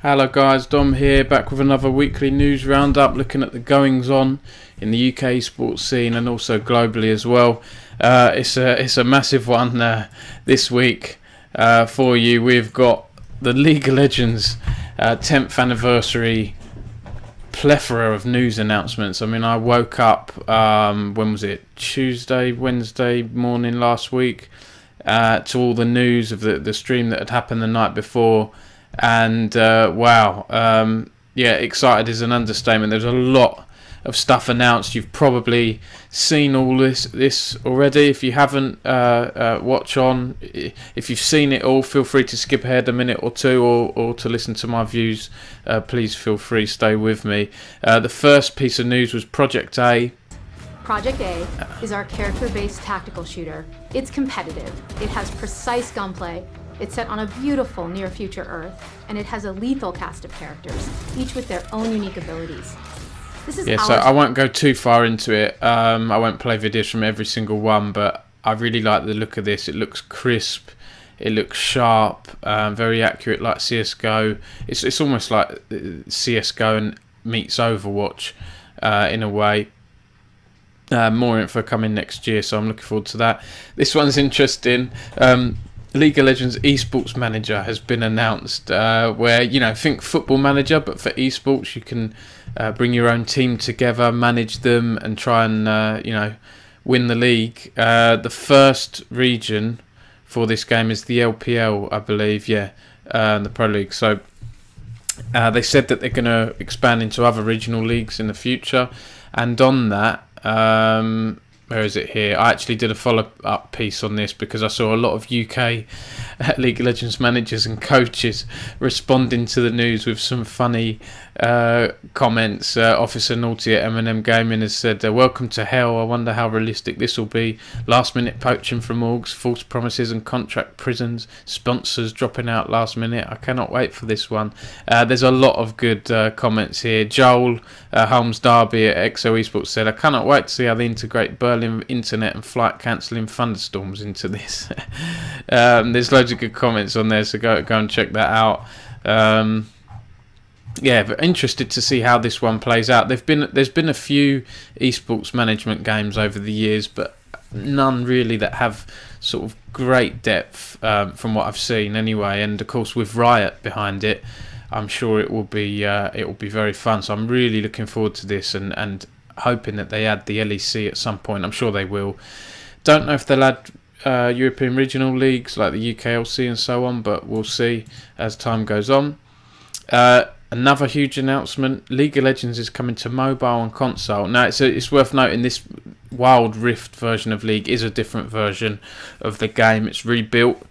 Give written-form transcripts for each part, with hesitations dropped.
Hello guys, Dom here, back with another weekly news roundup, looking at the goings on in the UK sports scene and also globally as well. It's a massive one this week for you. We've got the League of Legends 10th anniversary plethora of news announcements. I mean, I woke up, when was it, Wednesday morning last week, to all the news of the stream that had happened the night before. And wow, yeah, excited is an understatement. There's a lot of stuff announced. You've probably seen all this already. If you haven't, watch on. If you've seen it all, feel free to skip ahead a minute or two, or to listen to my views. Please feel free, stay with me. The first piece of news was Project A. Project A is our character-based tactical shooter. It's competitive, it has precise gunplay, it's set on a beautiful near-future Earth, and it has a lethal cast of characters, each with their own unique abilities. This is so I won't go too far into it. I won't play videos from every single one, but I really like the look of this. It looks crisp, it looks sharp, very accurate, like CSGO. It's almost like CSGO and meets Overwatch in a way. More info coming next year, so I'm looking forward to that. This one's interesting. League of Legends Esports Manager has been announced, where, you know, think Football Manager, but for esports. You can bring your own team together, manage them, and try and you know, win the league. The first region for this game is the LPL, I believe, yeah, the Pro League. So they said that they're going to expand into other regional leagues in the future, and on that, where is it here? I actually did a follow-up piece on this because I saw a lot of UK League of Legends managers and coaches responding to the news with some funny comments. Officer Naughty at M&M Gaming has said, "Welcome to hell. I wonder how realistic this will be. Last-minute poaching from orgs, false promises and contract prisons, sponsors dropping out last minute. I cannot wait for this one." There's a lot of good comments here. Joel Holmes Darby at XO Esports said, "I cannot wait to see how they integrate Berlin internet and flight cancelling thunderstorms into this." There's loads of good comments on there, so go and check that out. Yeah, but interested to see how this one plays out. There's been a few esports management games over the years, but none really that have sort of great depth, from what I've seen anyway. And of course, with Riot behind it, I'm sure it will be very fun. So I'm really looking forward to this, and hoping that they add the LEC at some point. I'm sure they will. Don't know if they'll add European regional leagues like the UKLC and so on, but we'll see as time goes on. Another huge announcement: League of Legends is coming to mobile and console. Now, it's worth noting this Wild Rift version of League is a different version of the game. It's rebuilt,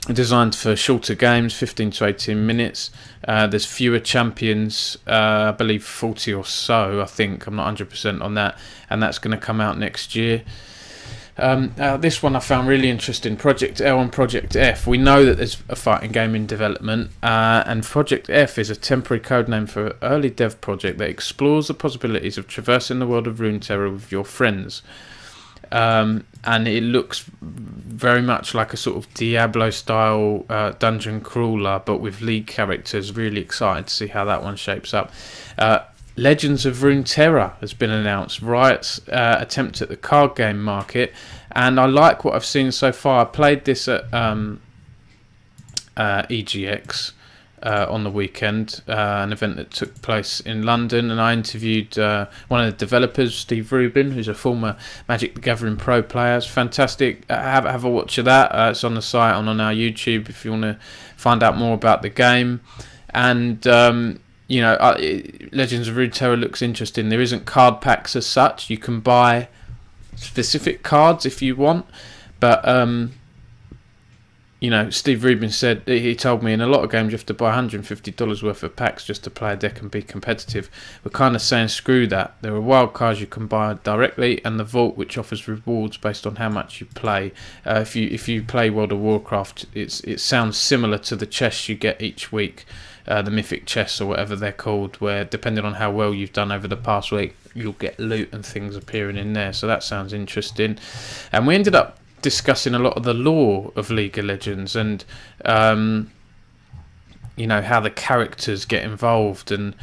designed for shorter games, 15 to 18 minutes. There's fewer champions, I believe 40 or so, I think. I'm not 100% on that, and that's going to come out next year. This one I found really interesting: Project L and Project F. We know that there's a fighting game in development, and Project F is a temporary codename for an early dev project that explores the possibilities of traversing the world of Runeterra with your friends. And it looks very much like a sort of Diablo style dungeon crawler, but with League characters. Really excited to see how that one shapes up. Legends of Runeterra has been announced, Riot's attempt at the card game market, and I like what I've seen so far. I played this at EGX on the weekend, an event that took place in London, and I interviewed one of the developers, Steve Rubin, who's a former Magic the Gathering Pro player. It's fantastic. Have a watch of that. It's on the site and on our YouTube if you want to find out more about the game. And you know, Legends of Runeterra looks interesting. There isn't card packs as such. You can buy specific cards if you want, but you know, Steve Rubin said, he told me in a lot of games you have to buy $150 worth of packs just to play a deck and be competitive. We're kind of saying screw that. There are wild cards you can buy directly, and the Vault, which offers rewards based on how much you play. If you play World of Warcraft, it sounds similar to the chests you get each week. The mythic chests, or whatever they're called, where depending on how well you've done over the past week, you'll get loot and things appearing in there. So that sounds interesting. And we ended up discussing a lot of the lore of League of Legends, and you know, how the characters get involved, and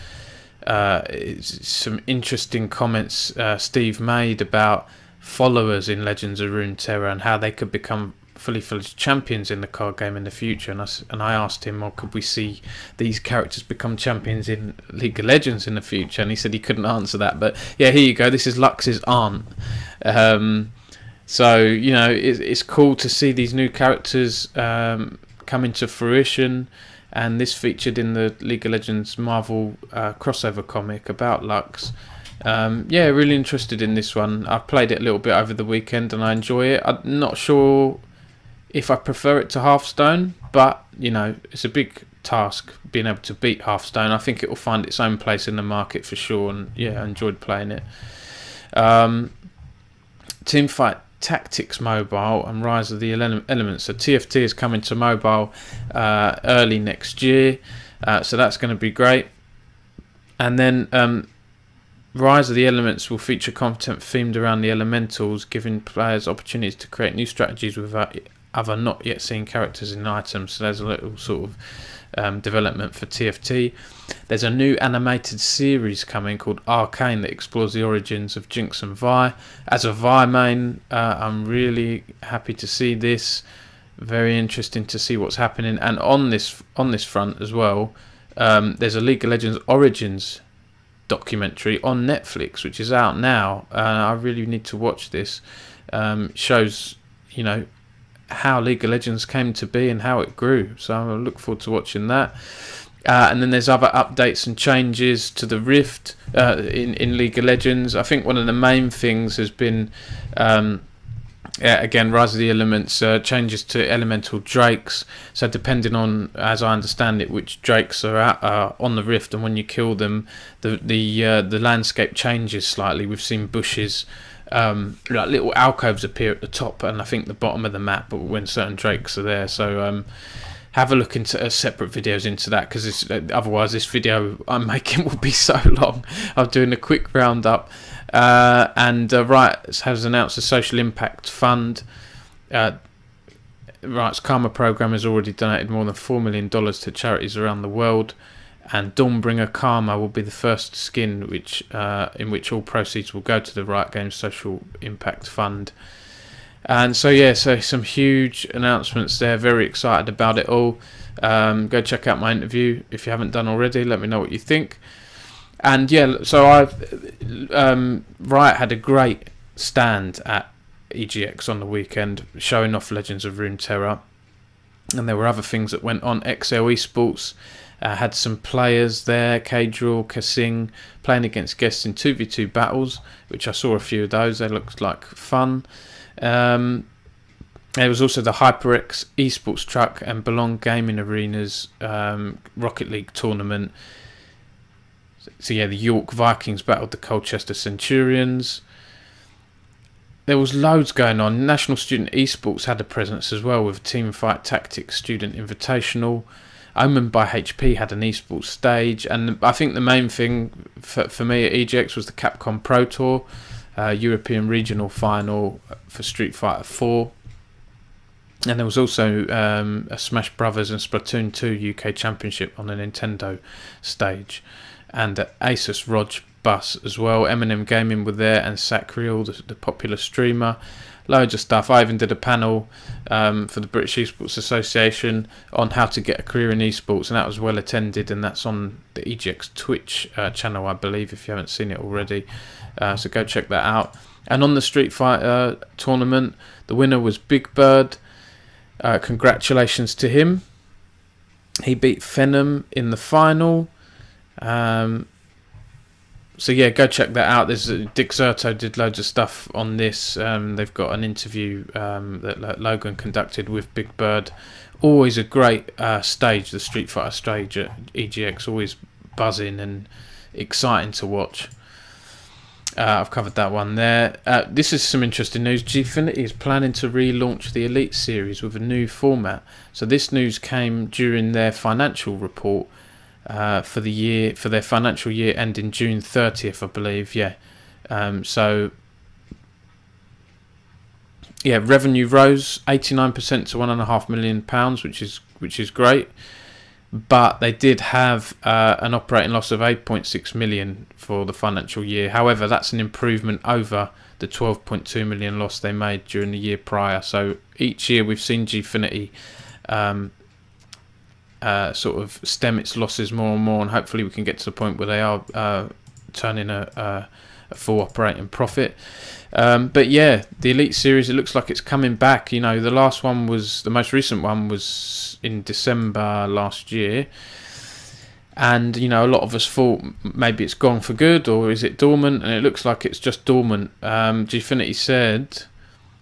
it's some interesting comments Steve made about followers in Legends of Runeterra and how they could become fully fledged champions in the card game in the future. And I asked him, well, could we see these characters become champions in League of Legends in the future? And he said he couldn't answer that. But yeah, here you go. This is Lux's aunt. So, you know, it's cool to see these new characters come into fruition. And this featured in the League of Legends Marvel crossover comic about Lux. Yeah, really interested in this one. I've played it a little bit over the weekend and I enjoy it. I'm not sure if I prefer it to Hearthstone, but, you know, it's a big task being able to beat Hearthstone. I think it will find its own place in the market for sure, and yeah, I enjoyed playing it. Teamfight Tactics Mobile and Rise of the Elements. So TFT is coming to mobile early next year, so that's going to be great. And then Rise of the Elements will feature content themed around the elementals, giving players opportunities to create new strategies with other not yet seen characters and items. So there's a little sort of development for TFT. There's a new animated series coming called Arcane that explores the origins of Jinx and Vi. As a Vi main, I'm really happy to see this. Very interesting to see what's happening. And on this front as well, there's a League of Legends Origins documentary on Netflix, which is out now. I really need to watch this. Shows, you know, how League of Legends came to be and how it grew, so I look forward to watching that. And then there's other updates and changes to the Rift in League of Legends. I think one of the main things has been again, Rise of the Elements, changes to elemental drakes. So depending on, as I understand it, which drakes are on the Rift, and when you kill them, the landscape changes slightly. We've seen bushes, like little alcoves appear at the top and I think the bottom of the map, but when certain drakes are there. So have a look into separate videos into that, because otherwise this video I'm making will be so long. I'm doing a quick roundup. And Riot has announced a social impact fund. Riot's Karma program has already donated more than $4 million to charities around the world, and Dawnbringer Karma will be the first skin in which all proceeds will go to the Riot Games Social Impact Fund. And so yeah, so some huge announcements there. Very excited about it all. Go check out my interview if you haven't done already. Let me know what you think. And yeah, so Riot had a great stand at EGX on the weekend, showing off Legends of Runeterra, and there were other things that went on. XL Esports had some players there, Kadriel, Kasing, playing against guests in 2v2 battles, which I saw a few of those. They looked like fun. There was also the HyperX Esports Truck and Belong Gaming Arenas Rocket League tournament. So yeah, the York Vikings battled the Colchester Centurions. There was loads going on. National Student Esports had a presence as well with Teamfight Tactics Student Invitational. Omen by HP had an esports stage, and I think the main thing for me at EGX was the Capcom Pro Tour, European Regional Final for Street Fighter 4. And there was also a Smash Brothers and Splatoon 2 UK Championship on the Nintendo stage. And Asus ROG Bus as well. Eminem Gaming were there, and Sacriel, the popular streamer. Loads of stuff. I even did a panel for the British Esports Association on how to get a career in esports, and that was well attended, and that's on the EGX Twitch channel, I believe, if you haven't seen it already. So go check that out. And on the Street Fighter tournament, the winner was Big Bird. Congratulations to him. He beat Phenom in the final. So yeah, go check that out. There's Dick Zerto did loads of stuff on this. They've got an interview that Logan conducted with Big Bird. Always a great stage, the Street Fighter stage at EGX. Always buzzing and exciting to watch. I've covered that one there. This is some interesting news. Gfinity is planning to relaunch the Elite Series with a new format. So this news came during their financial report for the year, for their financial year ending June 30th, I believe. Yeah. So yeah, revenue rose 89% to £1.5 million, which is great. but they did have an operating loss of 8.6 million for the financial year. However, that's an improvement over the 12.2 million loss they made during the year prior. So each year we've seen Gfinity sort of stem its losses more and more, and hopefully we can get to the point where they are turning a full operating profit. But yeah, the Elite Series, it looks like it's coming back. You know, the most recent one was in December last year, and you know, a lot of us thought maybe it's gone for good, or is it dormant, and it looks like it's just dormant. Gfinity said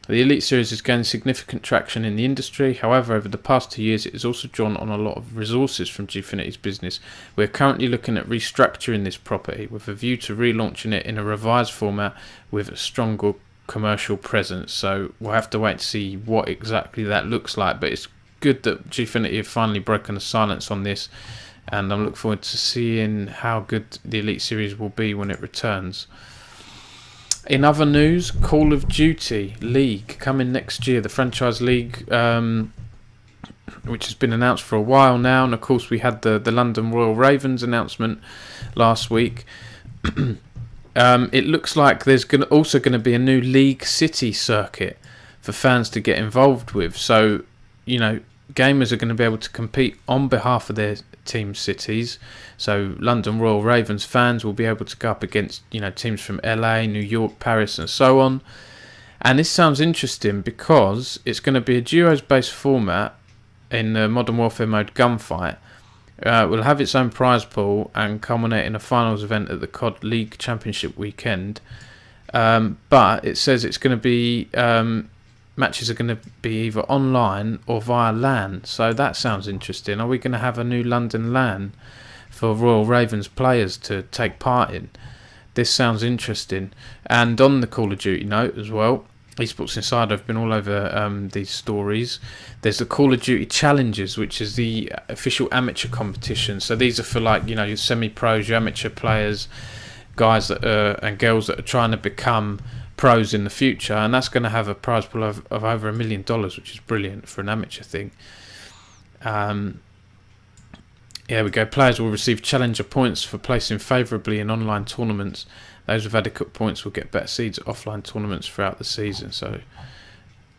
the Elite Series has gained significant traction in the industry. However, over the past 2 years, it has also drawn on a lot of resources from Gfinity's business. We're currently looking at restructuring this property with a view to relaunching it in a revised format with a stronger commercial presence. So we'll have to wait to see what exactly that looks like. But it's good that Gfinity have finally broken the silence on this, and I'm looking forward to seeing how good the Elite Series will be when it returns. In other news, Call of Duty League coming next year, the franchise league, which has been announced for a while now, and of course we had the London Royal Ravens announcement last week. It looks like there's also going to be a new League City circuit for fans to get involved with. So, you know, gamers are going to be able to compete on behalf of their team cities. So London Royal Ravens fans will be able to go up against, you know, teams from LA, New York, Paris and so on. And this sounds interesting because it's going to be a duos based format in the Modern Warfare mode gunfight. Will have its own prize pool and culminate in a finals event at the COD League Championship weekend. But it says it's going to be matches are going to be either online or via LAN. So that sounds interesting. Are we going to have a new London LAN for Royal Ravens players to take part in? This sounds interesting. And on the Call of Duty note as well, Esports Insider have been all over these stories. There's the Call of Duty Challenges, which is the official amateur competition. So these are for, like, you know, your semi-pros, your amateur players, guys that and girls that are trying to become pros in the future, and that's going to have a prize pool of over $1 million, which is brilliant for an amateur thing. Here we go. Players will receive challenger points for placing favourably in online tournaments. Those with adequate points will get better seeds at offline tournaments throughout the season. So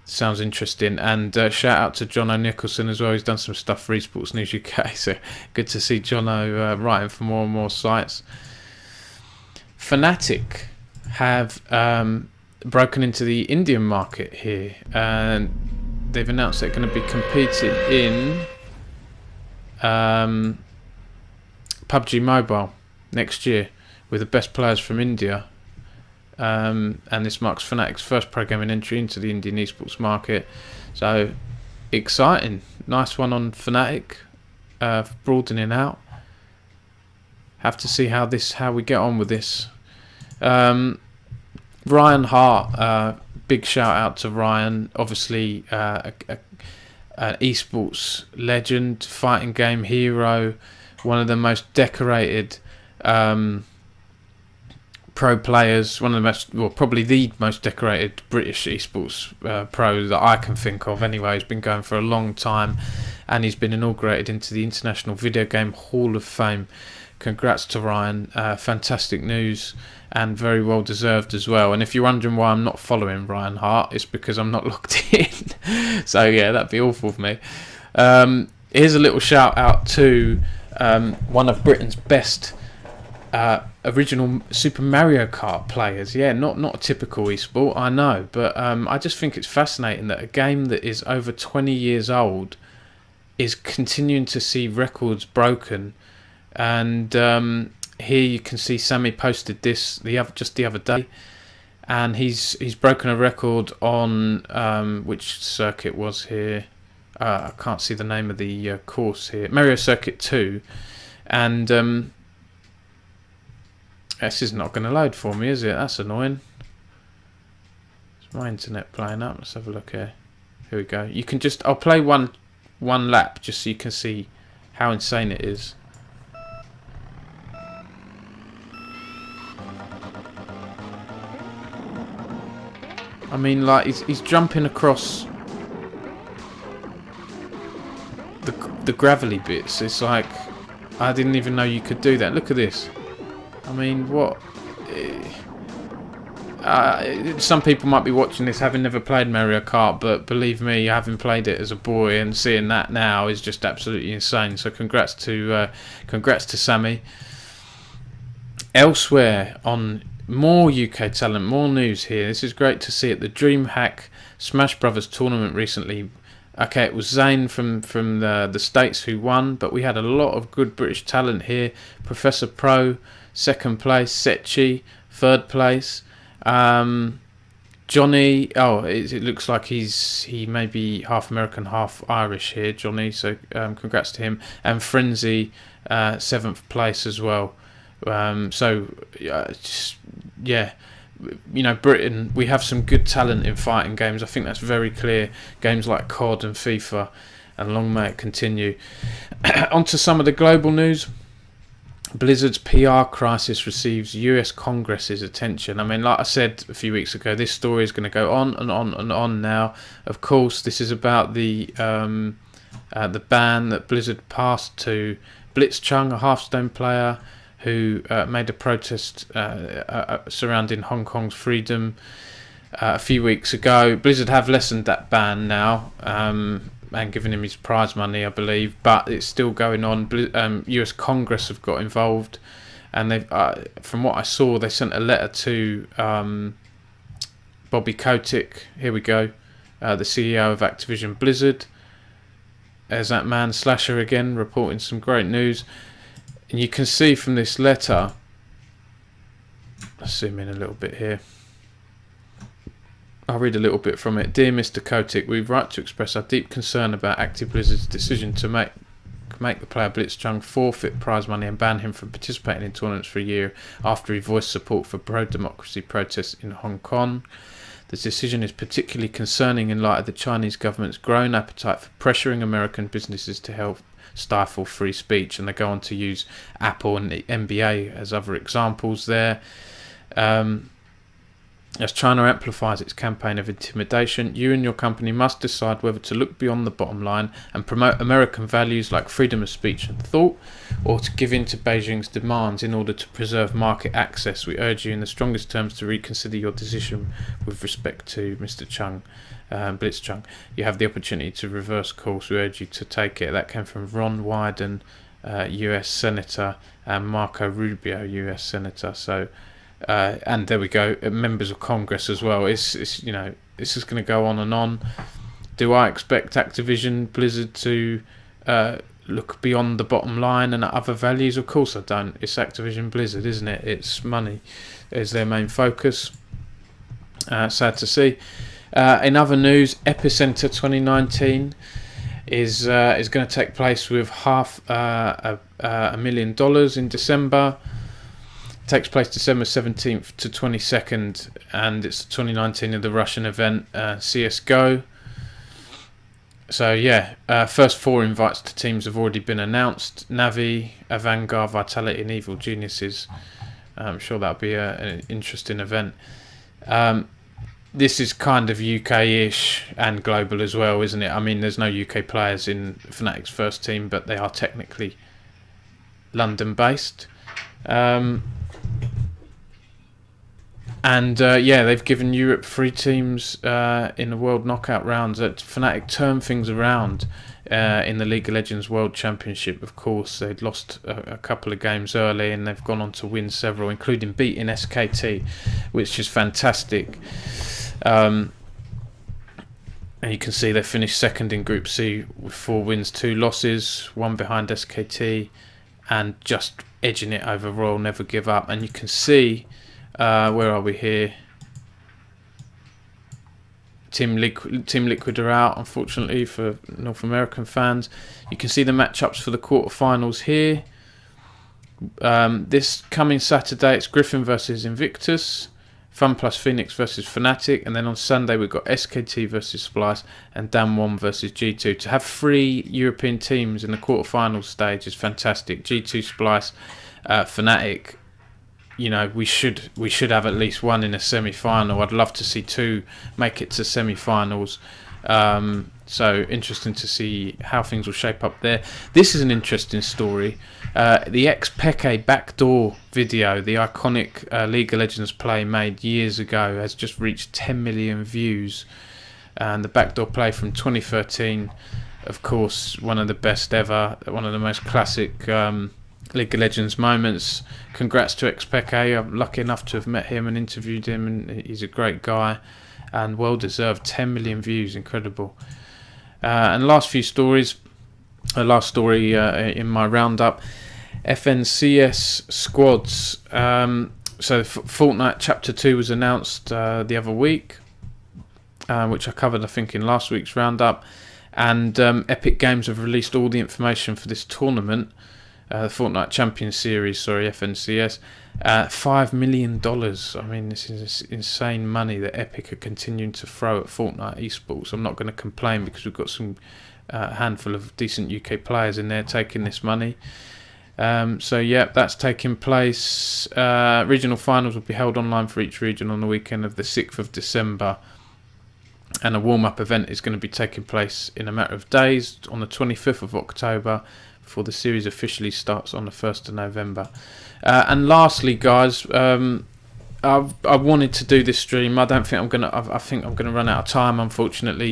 sounds interesting. And shout out to John O'Nicholson as well. He's done some stuff for Esports News UK, so good to see Jono writing for more and more sites. Fnatic have broken into the Indian market here, and they've announced they're going to be competing in PUBG Mobile next year with the best players from India, and this marks Fnatic's first pro-gaming entry into the Indian esports market. So exciting, nice one on Fnatic, broadening out. Have to see how we get on with this. Ryan Hart, big shout out to Ryan, obviously an esports legend, fighting game hero, one of the most decorated pro players, one of the most, well, probably the most decorated British esports pro that I can think of anyway. He's been going for a long time, and he's been inaugurated into the International Video Game Hall of Fame. Congrats to Ryan, fantastic news, and very well deserved as well. And if you're wondering why I'm not following Ryan Hart, it's because I'm not logged in. So yeah, that'd be awful for me. Here's a little shout out to one of Britain's best original Super Mario Kart players. Yeah, not a typical esport, I know, but I just think it's fascinating that a game that is over 20 years old is continuing to see records broken. And here you can see Sammy posted this just the other day, and he's broken a record on which circuit was here. I can't see the name of the course here. Mario Circuit 2, and this is not going to load for me, is it? That's annoying. Is my internet playing up? Let's have a look here. Here we go. You can just, I'll play one lap just so you can see how insane it is. I mean, like, he's jumping across the gravelly bits. It's like, I didn't even know you could do that. Look at this. I mean, what? Some people might be watching this having never played Mario Kart, but believe me, having played it as a boy and seeing that now is just absolutely insane. So congrats to Sammy. Elsewhere, on more UK talent, more news here. This is great to see at the DreamHack Smash Brothers tournament recently. Okay, it was Zane from the States who won, but we had a lot of good British talent here. Professor Pro, second place. Setchi, third place. Johnny, it looks like he may be half American, half Irish here, Johnny, so congrats to him. And Frenzy, 7th place as well. Yeah, you know, Britain, we have some good talent in fighting games. I think that's very clear. Games like COD and FIFA, and long may it continue. On to some of the global news. Blizzard's PR crisis receives US Congress's attention. I mean, like I said a few weeks ago, this story is going to go on and on and on now. Of course, this is about the ban that Blizzard passed to Blitzchung, a Hearthstone player who made a protest surrounding Hong Kong's freedom a few weeks ago. Blizzard have lessened that ban now, and given him his prize money, I believe, but it's still going on. US Congress have got involved, and they've, from what I saw, they sent a letter to Bobby Kotick. Here we go, the CEO of Activision Blizzard. There's that man Slasher again, reporting some great news. And you can see from this letter, let's zoom in a little bit here. I'll read a little bit from it. Dear Mr. Kotick, we write to express our deep concern about Active Blizzard's decision to make the player Blitzchung forfeit prize money and ban him from participating in tournaments for a year after he voiced support for pro-democracy protests in Hong Kong. The decision is particularly concerning in light of the Chinese government's growing appetite for pressuring American businesses to help stifle free speech, and they go on to use Apple and the NBA as other examples there. As China amplifies its campaign of intimidation, you and your company must decide whether to look beyond the bottom line and promote American values like freedom of speech and thought, or to give in to Beijing's demands in order to preserve market access. We urge you in the strongest terms to reconsider your decision with respect to Mr. Blitzchung. You have the opportunity to reverse course. We urge you to take it. That came from Ron Wyden, US Senator, and Marco Rubio, US Senator. So, and there we go, members of Congress as well. It's you know, this is going to go on and on. Do I expect Activision Blizzard to look beyond the bottom line and at other values? Of course I don't. It's Activision Blizzard, isn't it? It's money is their main focus. Sad to see. In other news, Epicenter 2019 is going to take place with $500,000 in December. It takes place December 17th to 22nd, and it's 2019 of the Russian event CSGO. So yeah, first 4 invites to teams have already been announced: Navi, Vanguard, Vitality and Evil Geniuses. I'm sure that'll be an interesting event. This is kind of UK-ish and global as well, isn't it? I mean, there's no UK players in Fnatic's first team, but they are technically London-based. Yeah, they've given Europe 3 teams in the World Knockout rounds. Fnatic turned things around in the League of Legends World Championship. Of course, they'd lost a couple of games early, and they've gone on to win several, including beating SKT, which is fantastic. And you can see they finished second in Group C with 4 wins, 2 losses, 1 behind SKT, and just edging it over Royal Never Give Up. And you can see, where are we here? Team Liquid are out, unfortunately, for North American fans. You can see the matchups for the quarterfinals here. This coming Saturday, it's Griffin versus Invictus, Fun Plus Phoenix versus Fnatic, and then on Sunday we've got SKT versus Splice and Dan1 versus G2. To have 3 European teams in the quarterfinals stage is fantastic. G2, Splice, Fnatic. You know, we should have at least 1 in a semi-final. I'd love to see 2 make it to semi-finals. So interesting to see how things will shape up there. This is an interesting story. The ex-Peke backdoor video, the iconic League of Legends play made years ago, has just reached 10 million views. And the backdoor play from 2013, of course, one of the best ever, one of the most classic League of Legends moments. Congrats to ex-Peke. I'm lucky enough to have met him and interviewed him, and he's a great guy and well deserved. 10 million views, incredible. And last few stories, last story in my roundup, FNCS squads. So Fortnite Chapter 2 was announced the other week, which I covered I think in last week's roundup, and Epic Games have released all the information for this tournament, the Fortnite Champions Series, sorry, FNCS. $5 million. I mean, this is insane money that Epic are continuing to throw at Fortnite esports. I'm not going to complain because we've got some handful of decent UK players in there taking this money. So yeah, that's taking place. Regional finals will be held online for each region on the weekend of the 6th of December. And a warm-up event is going to be taking place in a matter of days on the 25th of October before the series officially starts on the 1st of November. And lastly, guys, I wanted to do this stream. I don't think I'm gonna. I think I'm gonna run out of time, unfortunately.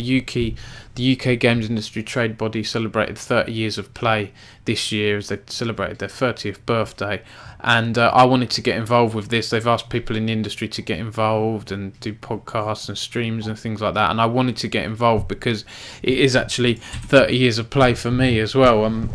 The UK games industry trade body celebrated 30 years of play this year as they celebrated their 30th birthday, and I wanted to get involved with this. They've asked people in the industry to get involved and do podcasts and streams and things like that, and I wanted to get involved because it is actually 30 years of play for me as well. I'm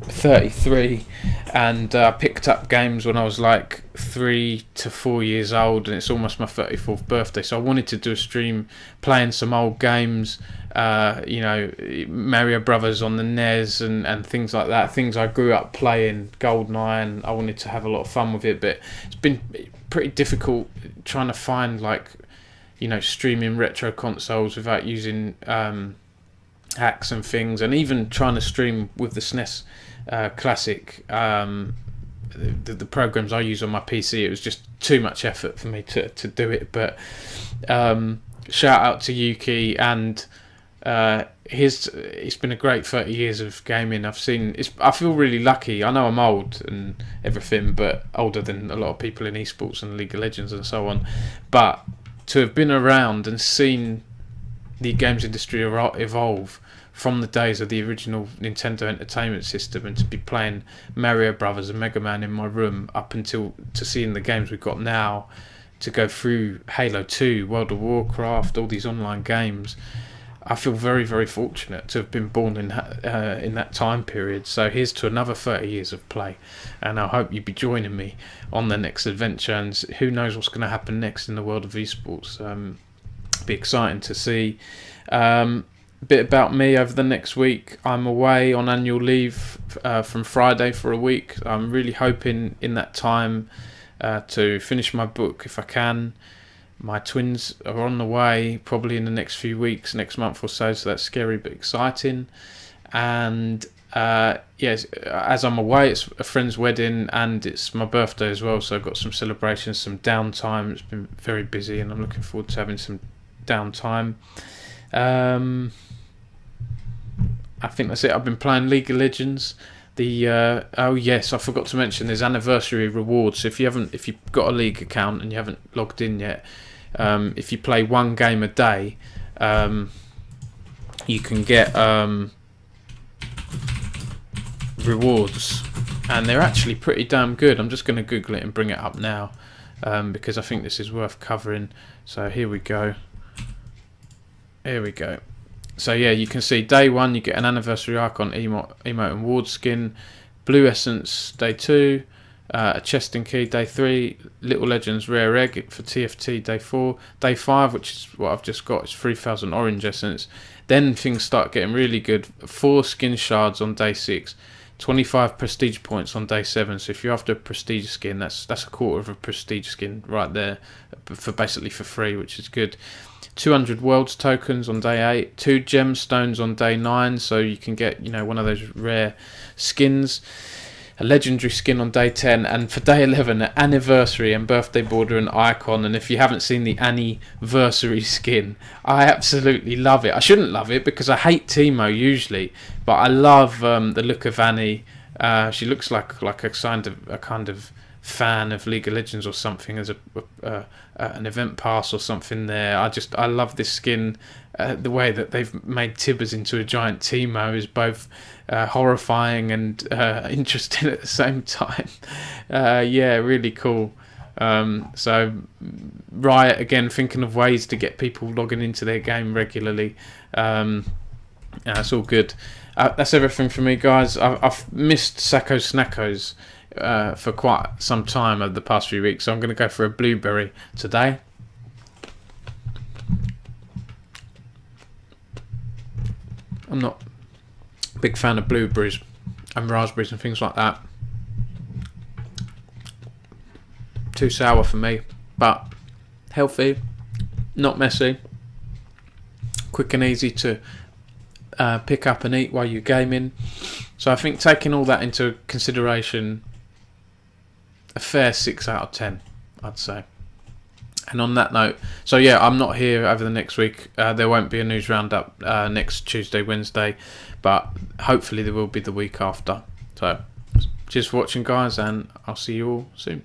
33, and I picked up games when I was like 3 to 4 years old, and it's almost my 34th birthday, so I wanted to do a stream playing some old games, you know, Mario Brothers on the NES and things like that, things I grew up playing, GoldenEye, and I wanted to have a lot of fun with it. But it's been pretty difficult trying to find, like, you know, streaming retro consoles without using hacks and things, and even trying to stream with the SNES Classic, the programs I use on my PC. It was just too much effort for me to do it. But shout out to Yuki, and it's been a great 30 years of gaming. I feel really lucky. I know I'm old and everything, but older than a lot of people in esports and League of Legends and so on, but to have been around and seen the games industry evolve from the days of the original Nintendo Entertainment System, and to be playing Mario Brothers and Mega Man in my room up until to seeing the games we've got now, to go through Halo 2, World of Warcraft, all these online games. I feel very, very fortunate to have been born in that time period. So here's to another 30 years of play, and I hope you'll be joining me on the next adventure, and who knows what's going to happen next in the world of esports. Be exciting to see. Bit about me over the next week. I'm away on annual leave from Friday for a week. I'm really hoping in that time to finish my book if I can. My twins are on the way probably in the next few weeks, next month or so, so that's scary but exciting. And yes, as I'm away, it's a friend's wedding and it's my birthday as well, so I've got some celebrations, some downtime. It's been very busy and I'm looking forward to having some downtime. I think that's it. I've been playing League of Legends. Oh yes, I forgot to mention there's anniversary rewards. So if you've got a League account and you haven't logged in yet, if you play one game a day, you can get rewards, and they're actually pretty damn good. I'm just going to Google it and bring it up now, because I think this is worth covering. So here we go. Here we go. So yeah, you can see day 1 you get an anniversary icon, emote and ward skin, blue essence day 2, a chest and key day 3, Little Legends rare egg for TFT day 4, day 5, which is what I've just got, is 3000 orange essence. Then things start getting really good. 4 skin shards on day 6, 25 prestige points on day 7. So if you're after a prestige skin, that's a quarter of a prestige skin right there, for basically for free, which is good. 200 worlds tokens on day 8, 2 gemstones on day 9, so you can get, you know, one of those rare skins. a legendary skin on day 10, and for day 11 an anniversary and birthday border and icon. And if you haven't seen the anniversary skin, I absolutely love it. I shouldn't love it because I hate Teemo usually, but I love the look of Annie. She looks like a kind of fan of League of Legends or something, as an event pass or something there. I love this skin. The way that they've made Tibbers into a giant Teemo is both horrifying and interesting at the same time. Yeah, really cool. So Riot, again, thinking of ways to get people logging into their game regularly. It's all good. That's everything for me, guys. I've missed Sacco Snackos for quite some time over the past few weeks, so I'm going to go for a blueberry today. I'm not a big fan of blueberries and raspberries and things like that. Too sour for me, but healthy, not messy, quick and easy to pick up and eat while you're gaming. So I think, taking all that into consideration, a fair 6 out of 10, I'd say. And on that note, so yeah, I'm not here over the next week. There won't be a news roundup next Tuesday, Wednesday, but hopefully there will be the week after. So cheers for watching, guys, and I'll see you all soon.